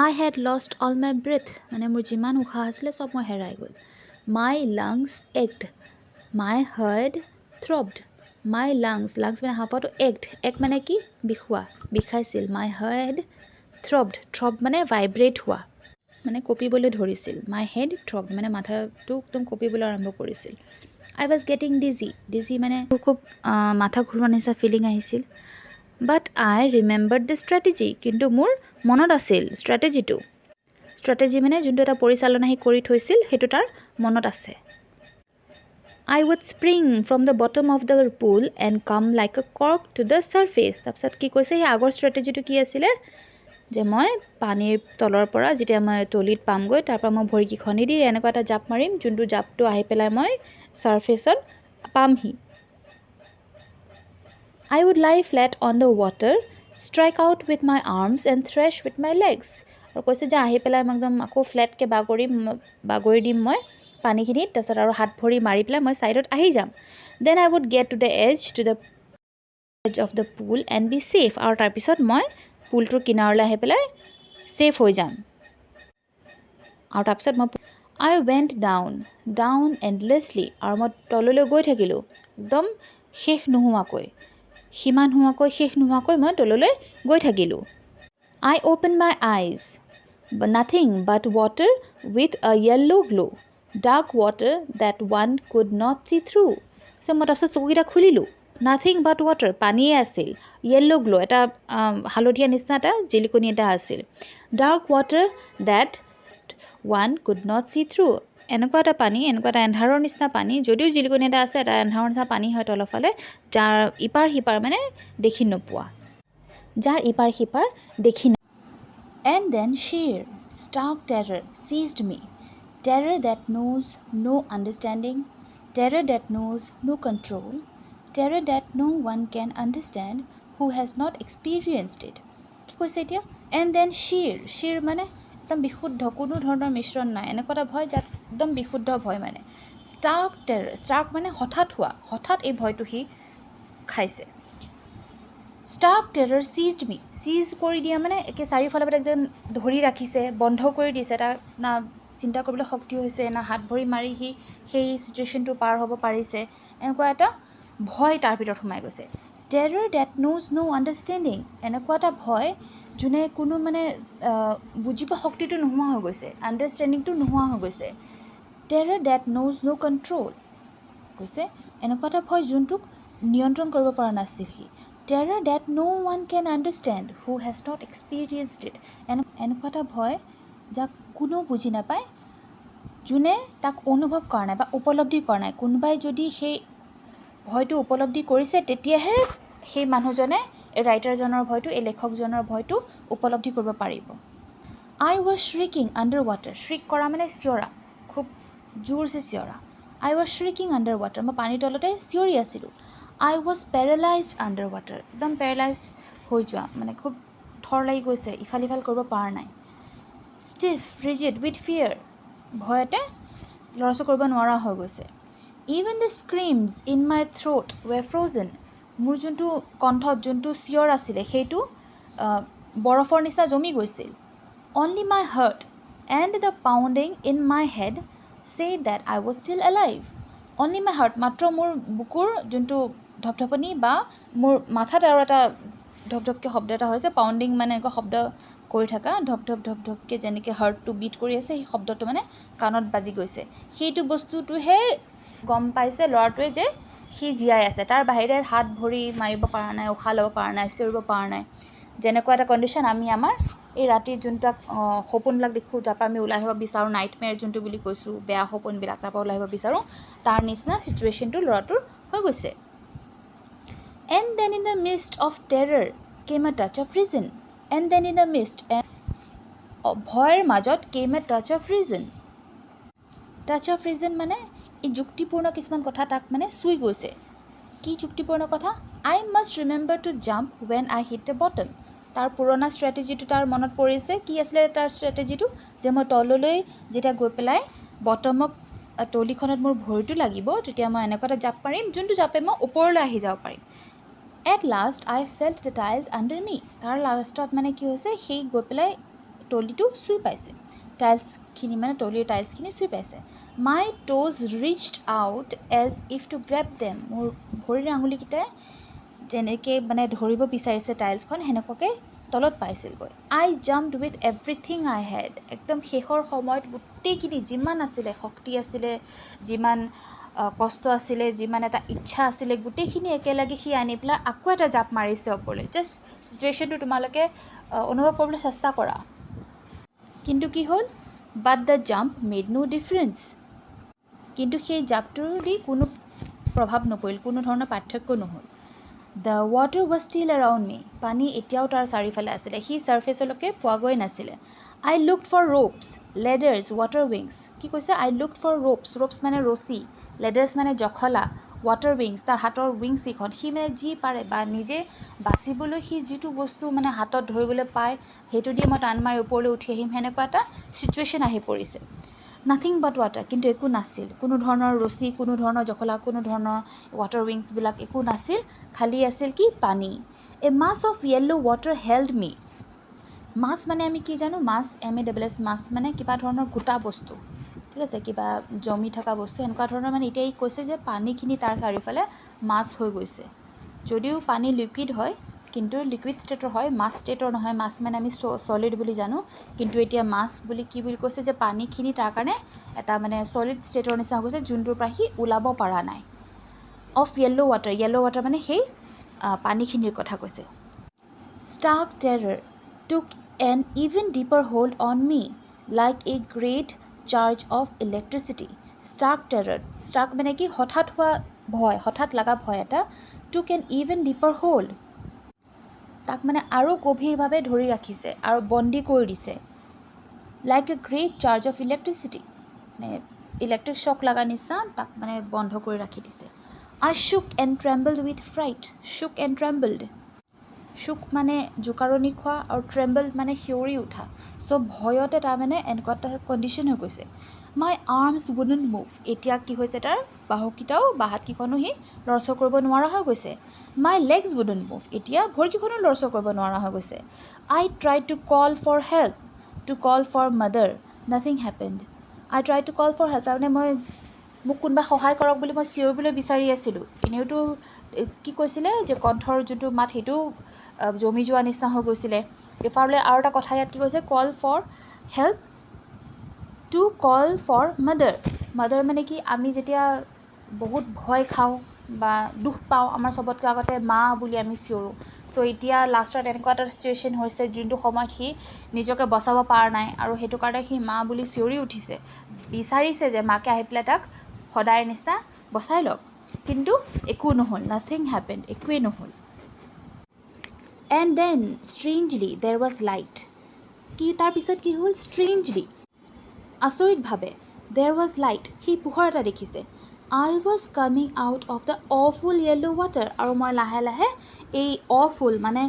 I had lost all my breath, মানে মোৰ যিমান উশাহ আছিলে চব মই হেৰাই গ'ল। My lungs ached, my head throbbed, my lungs মানে হাঁপাটো ached মানে কি? বিষাইছিল। My head throb মানে ভাইব্ৰেট হোৱা, মানে কঁপিবলৈ ধৰিছিল। My head throbbed মানে মাথাটো একদম কঁপিবলৈ আৰম্ভ কৰিছিল। I was getting dizzy মানে খুব মাথা ঘূৰোৱা নিচিনা ফিলিং আহিছিল। But I remembered the strategy, কিন্তু মোৰ মনত আছিল ষ্ট্ৰেটেজিটো। ষ্ট্ৰেটেজি মানে যোনটো এটা পৰিচালনা সি কৰি থৈছিল সেইটো তাৰ মনত আছে। I would spring from the bottom of the pool and come like a cork to the surface. তাৰপিছত কি কৈছে? সেই আগৰ ষ্ট্ৰেটেজিটো কি আছিলে? যে মই পানীৰ তলৰ পৰা যেতিয়া মই তলিত পামগৈ, তাৰ পৰা মই ভৰিকেইখনি দি এনেকুৱা এটা জাপ মাৰিম, যোনটো জাপটো আহি পেলাই মই ছাৰ্ফেচত পামহি। I would lie flat on the water, strike out with my arms and thresh with my legs. আৰু কৈছে যে আহি পেলাই মই একদম আকৌ ফ্লেটকৈ বাগৰি দিম মই পানীখিনিত, তাৰপিছত আৰু হাত ভৰি মাৰি পেলাই মই ছাইডত আহি যাম। Then I would get to the edge of the pool and be safe. আৰু তাৰপিছত মই পুলটোৰ কিনাৰলৈ আহি পেলাই ছেফ হৈ যাম। আৰু তাৰপিছত I went down endlessly. আৰু মই তললৈ গৈ থাকিলোঁ একদম শেষ নোহোৱাকৈ, সীমা নোহোৱাকৈ, শেষ নোহোৱাকৈ মই তললৈ গৈ থাকিলোঁ। I opened my eyes, but nothing but water with a yellow glow, dark water that one could not see through. মই তাৰপিছত চকুকেইটা খুলিলোঁ, নাথিং বাট ৱাটাৰ, পানীয়ে আছিল, য়েল্ল' গ্ল' এটা হালধীয়া নিচিনা এটা জিলিকনি এটা আছিল, dark water that one could not see through, এনেকুৱা এটা পানী, এনেকুৱা এটা এন্ধাৰৰ নিচিনা পানী, যদিও জিলিকনি এটা আছে, এটা এন্ধাৰৰ নিচিনা পানী হয় তলফালে, যাৰ ইপাৰ সিপাৰ মানে দেখি নোপোৱা, যাৰ ইপাৰ সিপাৰ দেখি নোপোৱা। And then sheer, stark terror seized me, terror that knows no understanding, terror that knows no control, terror that no one can understand who has not experienced it. কি কৈছে এতিয়া? And then sheer মানে একদম বিশুদ্ধ, কোনো ধৰণৰ মিশ্ৰণ নাই, এনেকুৱা এটা ভয় যাত একদম বিশুদ্ধ ভয় মানে। stark terror, stark মানে হঠাৎ হোৱা, হঠাৎ এই ভয়টো সি খাইছে। stark terror seized me, সিজ কৰি দিয়া মানে একে চাৰিওফালৰ পৰা যেন ধৰি ৰাখিছে, বন্ধ কৰি দিছে, এটা না চিন্তা কৰিবলৈ শক্তি হৈছে, না হাত ভৰি মাৰি সি সেই চিটুৱেশ্যনটো পাৰ হ'ব পাৰিছে, এনেকুৱা এটা ভয় তাৰ ভিতৰত সোমাই গৈছে। Terror that knows no understanding, এনেকুৱা এটা ভয় যোনে কোনো মানে বুজিব শক্তিটো নোহোৱা হৈ গৈছে, আণ্ডাৰষ্টেণ্ডিংটো নোহোৱা হৈ গৈছে। Terror that knows no control, কৈছে এনেকুৱা এটা ভয় যোনটোক নিয়ন্ত্ৰণ কৰিব পৰা নাছিল সি। Terror that no one can understand who has not experienced it, এনেকুৱা এটা ভয় যাক কোনো বুজি নাপায়, যোনে তাক অনুভৱ কৰা নাই বা উপলব্ধি কৰা নাই। কোনোবাই যদি সেই ভয়টো উপলব্ধি কৰিছে তেতিয়াহে সেই মানুহজনে, এই ৰাইটাৰজনৰ ভয়টো, এই লেখকজনৰ ভয়টো উপলব্ধি কৰিব পাৰিব। I was shrieking under water, shriek কৰা মানে চিঞৰা, খুব জোৰছে চিঞৰা। I was shrieking under water, মই পানীৰ তলতে চিঞৰি আছিলোঁ। I was paralyzed under water, একদম পেৰালাইজ হৈ যোৱা, মানে খুব থৰ লাগি গৈছে, ইফাল সিফাল কৰিব পৰা নাই। stiff, rigid with fear. ভয়তে লৰচৰ কৰিব নোৱাৰা হৈ গৈছে. Even the screams in my throat were frozen. মোৰ যোনটো কণ্ঠত যোনটো চিঞৰ আছিলে সেইটো বৰফৰ নিচিনা জমি গৈছিল. Only my heart and the pounding in my head said that I was still alive. Only my heart, মাত্ৰ মোৰ বুকুৰ যোনটো ধপধপনি বা মোৰ মাথাত আৰু এটা ধপধপকে শব্দ এটা হৈছে. পাউণ্ডিং মানে এনেকুৱা শব্দ কৰি থকা ধপধপকে যেনেকৈ হাৰ্টটো বিট কৰি আছে সেই শব্দটো মানে কাণত বাজি গৈছে. সেইটো বস্তুটোহে গম পাইছে ল'ৰাটোৱে যে সি জীয়াই আছে. তাৰ বাহিৰে হাত ভৰি মাৰিব পৰা নাই, উশাহ ল'ব পৰা নাই, চিঞৰিব পৰা নাই. যেনেকুৱা এটা কণ্ডিশ্যন আমি আমাৰ এই ৰাতিৰ যোনটো সপোনবিলাক দেখোঁ, তাৰপৰা আমি ওলাই আহিব বিচাৰোঁ, নাইটমেয়াৰ যোনটো বুলি কৈছোঁ, বেয়া সপোনবিলাক তাৰপৰা ওলাই আহিব বিচাৰোঁ, তাৰ নিচিনা চিটুৱেশ্যনটো ল'ৰাটোৰ হৈ গৈছে. And then in the midst of terror came a touch of reason. And then in the midst, ভয়ৰ মাজত came a touch of reason. Touch of reason মানে এই যুক্তিপূৰ্ণ কিছুমান কথা তাক মানে চুই গৈছে. কি যুক্তিপূৰ্ণ কথা? I must remember to jump when I hit the bottom. তাৰ পুৰণা ষ্ট্ৰেটেজিটো তাৰ মনত পৰিছে. কি আছিলে তাৰ ষ্ট্ৰেটেজিটো? যে মই তললৈ যেতিয়া গৈ পেলাই বটমক তলিখনত মোৰ ভৰিটো লাগিব, তেতিয়া মই এনেকুৱা এটা জাপ পাৰিম যোনটো জাপে মই ওপৰলৈ আহি যাব পাৰিম. At last I felt the tiles under me. তাৰ লাষ্টত মানে কি হৈছে, সেই গৈ পেলাই তলিটো চুই পাইছে. টাইলছখিনি মানে তলিৰ টাইলছখিনি চুই পাইছে. My toes reached out as if to grab them. মোৰ ভৰিৰ আঙুলিকেইটাই যেনেকৈ মানে ধৰিব বিচাৰিছে টাইলছখন, সেনেকুৱাকৈ তলত পাইছিলগৈ. I jumped with everything I had. একদম শেষৰ সময়ত গোটেইখিনি যিমান আছিলে, শক্তি আছিলে, যিমান কষ্ট আছিলে, যিমান এটা ইচ্ছা আছিলে, গোটেইখিনি একেলগে সি আনি পেলাই আকৌ এটা জাপ মাৰিছে ওপৰলৈ. জাষ্ট চিটুৱেশ্যনটো তোমালোকে অনুভৱ কৰিবলৈ চেষ্টা কৰা. কিন্তু কি হ'ল? But the jump made no difference. কিন্তু সেই জাপটোৰ দি কোনো প্ৰভাৱ নপৰিল, কোনো ধৰণৰ পাৰ্থক্য নহ'ল. The water was still around me. পানী এতিয়াও তাৰ চাৰিওফালে আছিলে. সি ছাৰ্ফেচলৈকে পোৱাগৈ নাছিলে. I looked for ropes, ladders, water wings. কি কৈছে? I looked for ropes. ropes মানে ৰছী, ladders মানে জখলা, water wings তাৰ হাতৰ wings কেইখন. সি মানে যি পাৰে বা নিজে বাচিবলৈ সি যিটো বস্তু মানে হাতত ধৰিবলৈ পায় সেইটো দিয়ে মই টান মাৰি ওপৰলৈ উঠি আহিম, সেনেকুৱা এটা চিটুৱেশ্যন আহি পৰিছে. নাথিং বাট ৱাটাৰ. কিন্তু একো নাছিল, কোনো ধৰণৰ ৰছী, কোনো ধৰণৰ জখলা, কোনো ধৰণৰ ৱাটাৰ উইংছবিলাক একো নাছিল. খালী আছিল কি? পানী. এ মাছ অফ য়েল্ল' ৱাটাৰ হেল্ড মি. মাছ মানে আমি কি জানো? মাছ, MASS, মাছ মানে কিবা ধৰণৰ গোটা বস্তু, ঠিক আছে, কিবা জমি থকা বস্তু, এনেকুৱা ধৰণৰ মানে এতিয়া ই কৈছে যে পানীখিনি তাৰ চাৰিওফালে মাছ হৈ গৈছে. যদিও পানী লিকুইড হয়, কিন্তু লিকুইড ষ্টেটৰ হয়, মাছ ষ্টেটৰ নহয়. মাছ মানে আমি ছলিড বুলি জানো, কিন্তু এতিয়া মাছ বুলি কি বুলি কৈছে যে পানীখিনি তাৰ কাৰণে এটা মানে ছলিড ষ্টেটৰ নিচিনা হৈ গৈছে, যোনটোৰ পৰা সি ওলাব পৰা নাই. Of yellow' water, yellow' water মানে সেই পানীখিনিৰ কথা কৈছে. Stark terror took an even deeper hold on me, like a great charge of electricity. Stark terror, stark মানে কি? হঠাৎ হোৱা ভয়, হঠাৎ লগা ভয় এটা. took an even deeper hold, তাক মানে আৰু গভীৰভাৱে ধৰি ৰাখিছে আৰু বন্দী কৰি দিছে. like a great charge of electricity, মানে ইলেক্ট্ৰিক শ্বক লগা নিচিনা তাক মানে বন্ধ কৰি ৰাখি দিছে. I shook and trembled with fright. shook and trembled, shook মানে জোকাৰণি খোৱা আৰু trembled মানে শিয়ৰি উঠা. চ' ভয়তে তাৰ মানে এনেকুৱা এটা কণ্ডিশ্যন হৈ গৈছে. My arms wouldn't move. এতিয়া কি হৈছে? তাৰ বাহুকেইটাও বা হাতকেইখনো সি লৰচৰ কৰিব নোৱাৰা হৈ গৈছে. My legs wouldn't move. এতিয়া ভৰিকেইখনো লৰচৰ কৰিব নোৱাৰা হৈ গৈছে. I tried to call for help, to call for mother. Nothing happened. I tried to call for help. তাৰমানে মোক কোনোবা সহায় কৰক বুলি মই চিঞৰিবলৈ বিচাৰি আছিলোঁ. এনেওতো কি কৈছিলে যে কণ্ঠৰ যোনটো মাত সেইটো জমি যোৱা নিচিনা হৈ গৈছিলে. এফালে আৰু এটা কথা ইয়াত কি কৈছে? Call for help, to call for mother. Mother মানে কি? আমি যেতিয়া বহুত ভয় খাওঁ বা দুখ পাওঁ, আমাৰ চবতকৈ আগতে মা বুলি আমি চিঞৰোঁ. চ' এতিয়া লাষ্টত এনেকুৱা এটা চিটুৱেশ্যন হৈছে যোনটো সময়ত সি নিজকে বচাব পৰা নাই আৰু সেইটো কাৰণে সি মা বুলি চিঞৰি উঠিছে, বিচাৰিছে যে মাকে আহি পেলাই তাক সদায়ৰ নিচিনা বচাই লওক. কিন্তু একো নহ'ল. নাথিং হেপেণ্ড, একোৱেই নহ'ল. এণ্ড দেন ষ্ট্ৰেঞ্জলি দেৰ ৱাজ লাইট. কি তাৰপিছত কি হ'ল? ষ্ট্ৰেঞ্জলি, আচৰিতভাৱে, দেৰ ৱাজ লাইট, সি পোহৰ এটা দেখিছে. I was coming out of the awful yellow water. আৰু মই লাহে লাহে এই awful মানে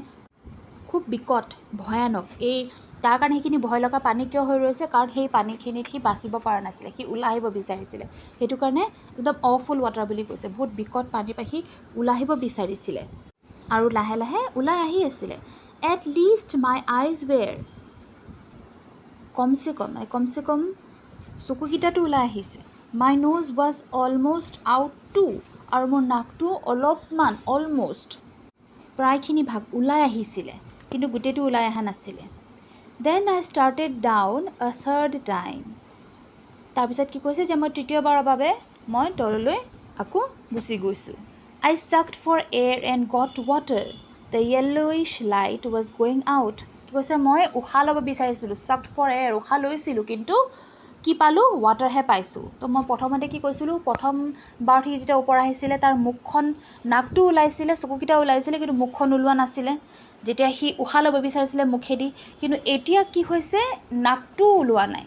খুব বিকট ভয়ানক এই তাৰ কাৰণে সেইখিনি ভয় লগা পানী কিয় হৈ ৰৈছে কাৰণ সেই পানীখিনিত সি বাচিব পৰা নাছিলে সি ওলাই আহিব বিচাৰিছিলে সেইটো কাৰণে একদম অফুল ৱাটাৰ বুলি কৈছে বহুত বিকট পানীৰ পৰা সি ওলাই আহিব বিচাৰিছিলে আৰু লাহে লাহে ওলাই আহি আছিলে এট লিষ্ট মাই আইজ ৱেৰ কমচে কম চকুকেইটাতো ওলাই আহিছে my nose was almost out too আৰু মোৰ নাকটো অলপমান অলমষ্ট প্ৰায়খিনি ভাগ ওলাই আহিছিলে কিন্তু গোটেইটো ওলাই অহা নাছিলে দেন আই ষ্টাৰ্টেড ডাউন আ থাৰ্ড টাইম তাৰপিছত কি কৈছে যে মই তৃতীয়বাৰৰ বাবে মই তললৈ আকৌ গুচি গৈছোঁ I sucked for air and got water the yellowish light was going out কি কৈছে মই উশাহ ল'ব বিচাৰিছিলোঁ চাকড ফৰ এয়াৰ উশাহ লৈছিলোঁ কিন্তু কি পালোঁ ৱাটাৰহে পাইছোঁ তো মই প্ৰথমতে কি কৈছিলোঁ প্ৰথমবাৰ সি যেতিয়া ওপৰ আহিছিলে তাৰ মুখখন নাকটো ওলাইছিলে চকুকেইটা ওলাইছিলে কিন্তু মুখখন ওলোৱা নাছিলে যেতিয়া সি উশাহ ল'ব বিচাৰিছিলে মুখেদি কিন্তু এতিয়া কি হৈছে নাকটো ওলোৱা নাই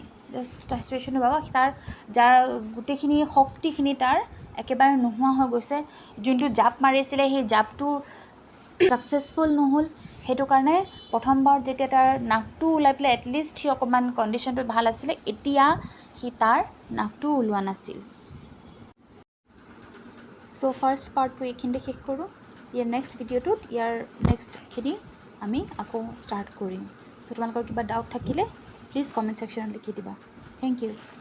তাৰ চিটুৱেশ্যনটো পাবা তাৰ যাৰ গোটেইখিনি শক্তিখিনি তাৰ একেবাৰে নোহোৱা হৈ গৈছে যোনটো জাপ মাৰিছিলে সেই জাপটো ছাকচেছফুল নহ'ল সেইটো কাৰণে প্ৰথমবাৰ যেতিয়া তাৰ নাকটো ওলাই পেলাই এটলিষ্ট সি অকণমান কণ্ডিশ্যনটো ভাল আছিলে এতিয়া সি তাৰ নাকটো ওলোৱা নাছিল চ' ফাৰ্ষ্ট পাৰ্টটো এইখিনিতে শেষ কৰোঁ ইয়াৰ নেক্সট ভিডিঅ'টোত ইয়াৰ নেক্সটখিনি আমি আকৌ ষ্টাৰ্ট কৰিম চ' তোমালোকৰ কিবা ডাউট থাকিলে প্লিজ কমেণ্ট ছেকশ্যনত লিখি দিবা থেংক ইউ